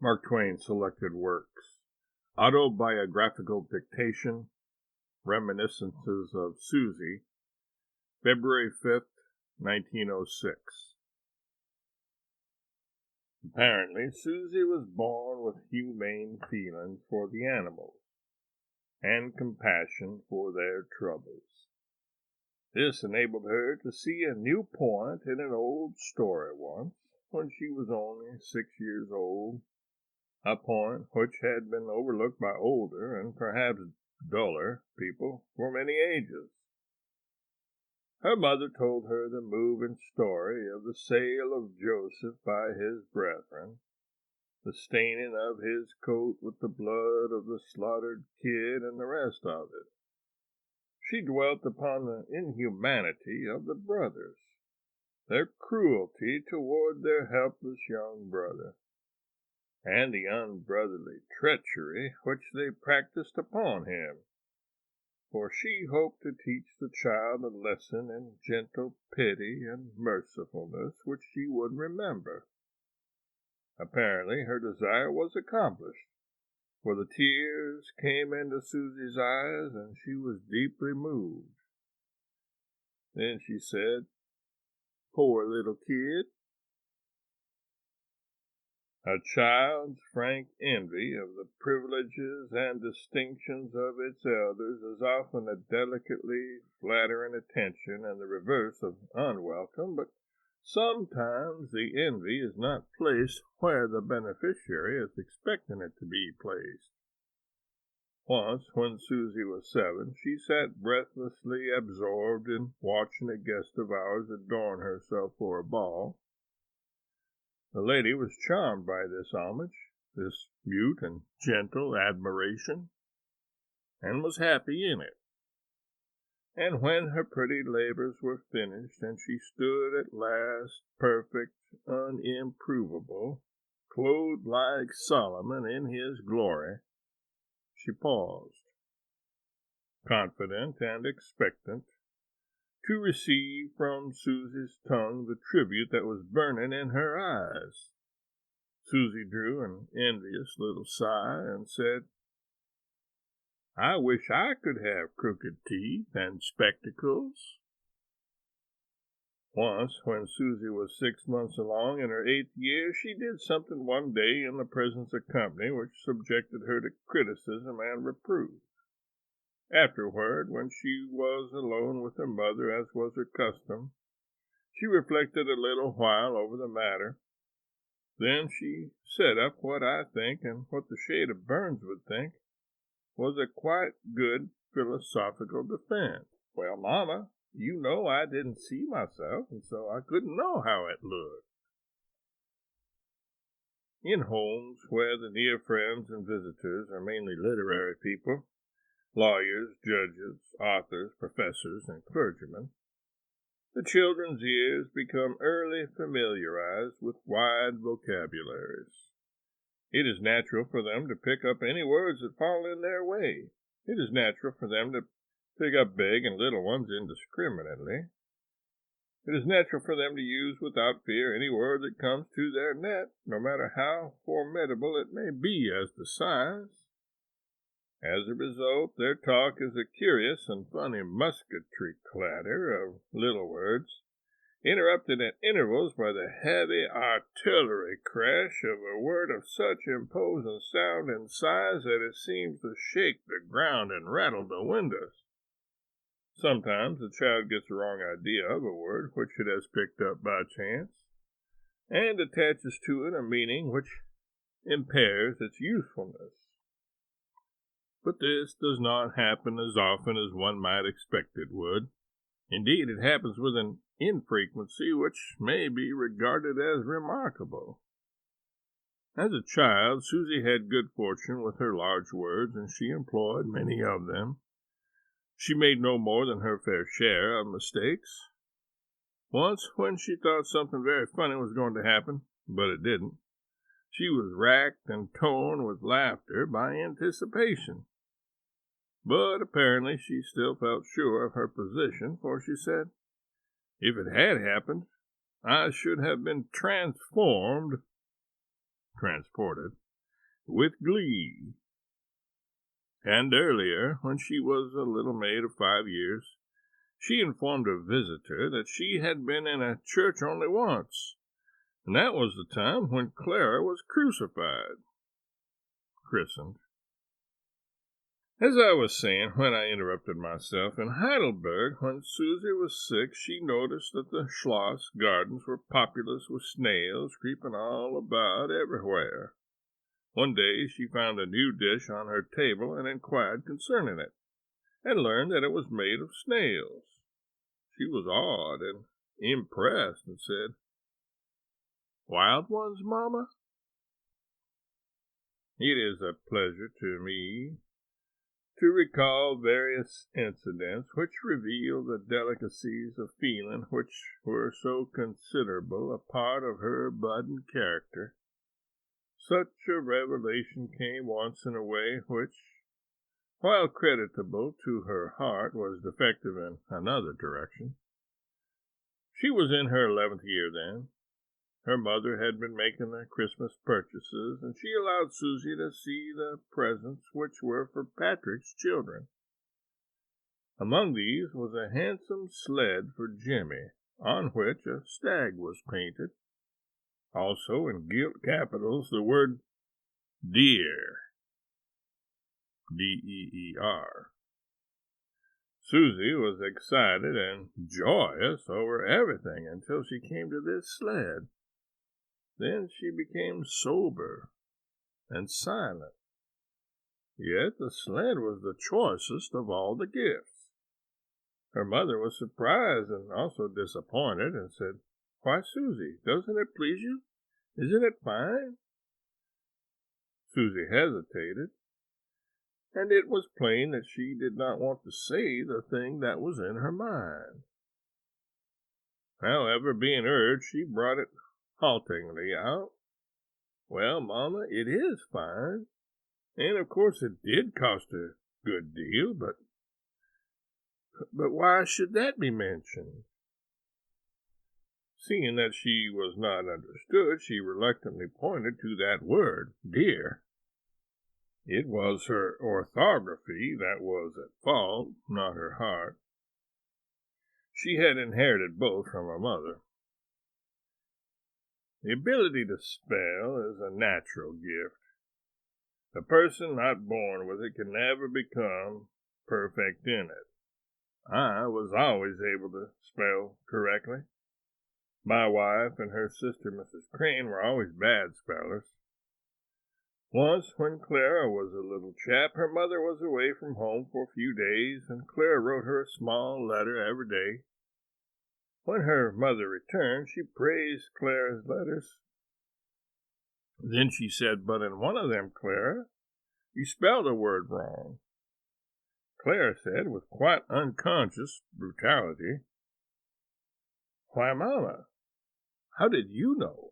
Mark Twain selected works: Autobiographical Dictation, Reminiscences of Susy, February 5th, 1906. Apparently, Susy was born with humane feelings for the animals and compassion for their troubles. This enabled her to see a new point in an old story once, when she was only 6 years old, a point which had been overlooked by older and perhaps duller people for many ages. Her mother told her the moving story of the sale of Joseph by his brethren, the staining of his coat with the blood of the slaughtered kid, and the rest of it. She dwelt upon the inhumanity of the brothers, their cruelty toward their helpless young brother, and the unbrotherly treachery which they practiced upon him, for she hoped to teach the child a lesson in gentle pity and mercifulness which she would remember. Apparently her desire was accomplished, for the tears came into Susy's eyes, and she was deeply moved. Then she said, "Poor little kid." A child's frank envy of the privileges and distinctions of its elders is often a delicately flattering attention and the reverse of unwelcome, but sometimes the envy is not placed where the beneficiary is expecting it to be placed. Once, when Susy was 7, she sat breathlessly absorbed in watching a guest of ours adorn herself for a ball. The lady was charmed by this homage, this mute and gentle admiration, and was happy in it. And when her pretty labors were finished, and she stood at last perfect, unimprovable, clothed like Solomon in his glory, she paused, confident and expectant, to receive from Susy's tongue the tribute that was burning in her eyes. Susy drew an envious little sigh and said, "I wish I could have crooked teeth and spectacles." Once, when Susy was 6 months along in her 8th year, she did something one day in the presence of company which subjected her to criticism and reproof. Afterward, when she was alone with her mother, as was her custom, she reflected a little while over the matter. Then she set up what I think, and what the shade of Burns would think, was a quite good philosophical defense. "Well, Mama, you know I didn't see myself, and so I couldn't know how it looked." In homes where the near friends and visitors are mainly literary people, lawyers, judges, authors, professors, and clergymen, the children's ears become early familiarized with wide vocabularies. It is natural for them to pick up any words that fall in their way. It is natural for them to pick up big and little ones indiscriminately. It is natural for them to use without fear any word that comes to their net, no matter how formidable it may be as to size. As a result, their talk is a curious and funny musketry clatter of little words, interrupted at intervals by the heavy artillery crash of a word of such imposing sound and size that it seems to shake the ground and rattle the windows. Sometimes the child gets the wrong idea of a word which it has picked up by chance, and attaches to it a meaning which impairs its usefulness. But this does not happen as often as one might expect it would. Indeed, it happens with an infrequency which may be regarded as remarkable. As a child, Susy had good fortune with her large words, and she employed many of them. She made no more than her fair share of mistakes. Once, when she thought something very funny was going to happen, but it didn't, she was racked and torn with laughter by anticipation. But apparently she still felt sure of her position, for she said, "If it had happened, I should have been transported with glee. And earlier, when she was a little maid of 5 years, she informed a visitor that she had been in a church only once, and that was the time when Clara was christened. As I was saying when I interrupted myself, in Heidelberg, when Susy was sick, she noticed that the Schloss gardens were populous with snails creeping all about everywhere. One day she found a new dish on her table and inquired concerning it, and learned that it was made of snails. She was awed and impressed and said, "Wild ones, Mamma?" It is a pleasure to me to recall various incidents which reveal the delicacies of feeling which were so considerable a part of her budding character. Such a revelation came once in a way which, while creditable to her heart, was defective in another direction. She was in her 11th year then. Her mother had been making the Christmas purchases, and she allowed Susy to see the presents which were for Patrick's children. Among these was a handsome sled for Jimmy, on which a stag was painted. Also in gilt capitals the word Deer, D-E-E-R. Susy was excited and joyous over everything until she came to this sled. Then she became sober and silent. Yet the sled was the choicest of all the gifts. Her mother was surprised and also disappointed, and said, "Why, Susy, doesn't it please you? Isn't it fine?" Susy hesitated, and it was plain that she did not want to say the thing that was in her mind. However, being urged, she brought it haltingly out. "Well, Mamma, it is fine, and of course it did cost a good deal, but why should that be mentioned?" Seeing that she was not understood, she reluctantly pointed to that word, dear. It was her orthography that was at fault, not her heart. She had inherited both from her mother. The ability to spell is a natural gift. A person not born with it can never become perfect in it. I was always able to spell correctly. My wife and her sister, Mrs. Crane, were always bad spellers. Once, when Clara was a little chap, her mother was away from home for a few days, and Clara wrote her a small letter every day. When her mother returned, she praised Clara's letters. Then she said, "But in one of them, Clara, you spelled a word wrong." Clara said, with quite unconscious brutality, "Why, Mamma, how did you know?"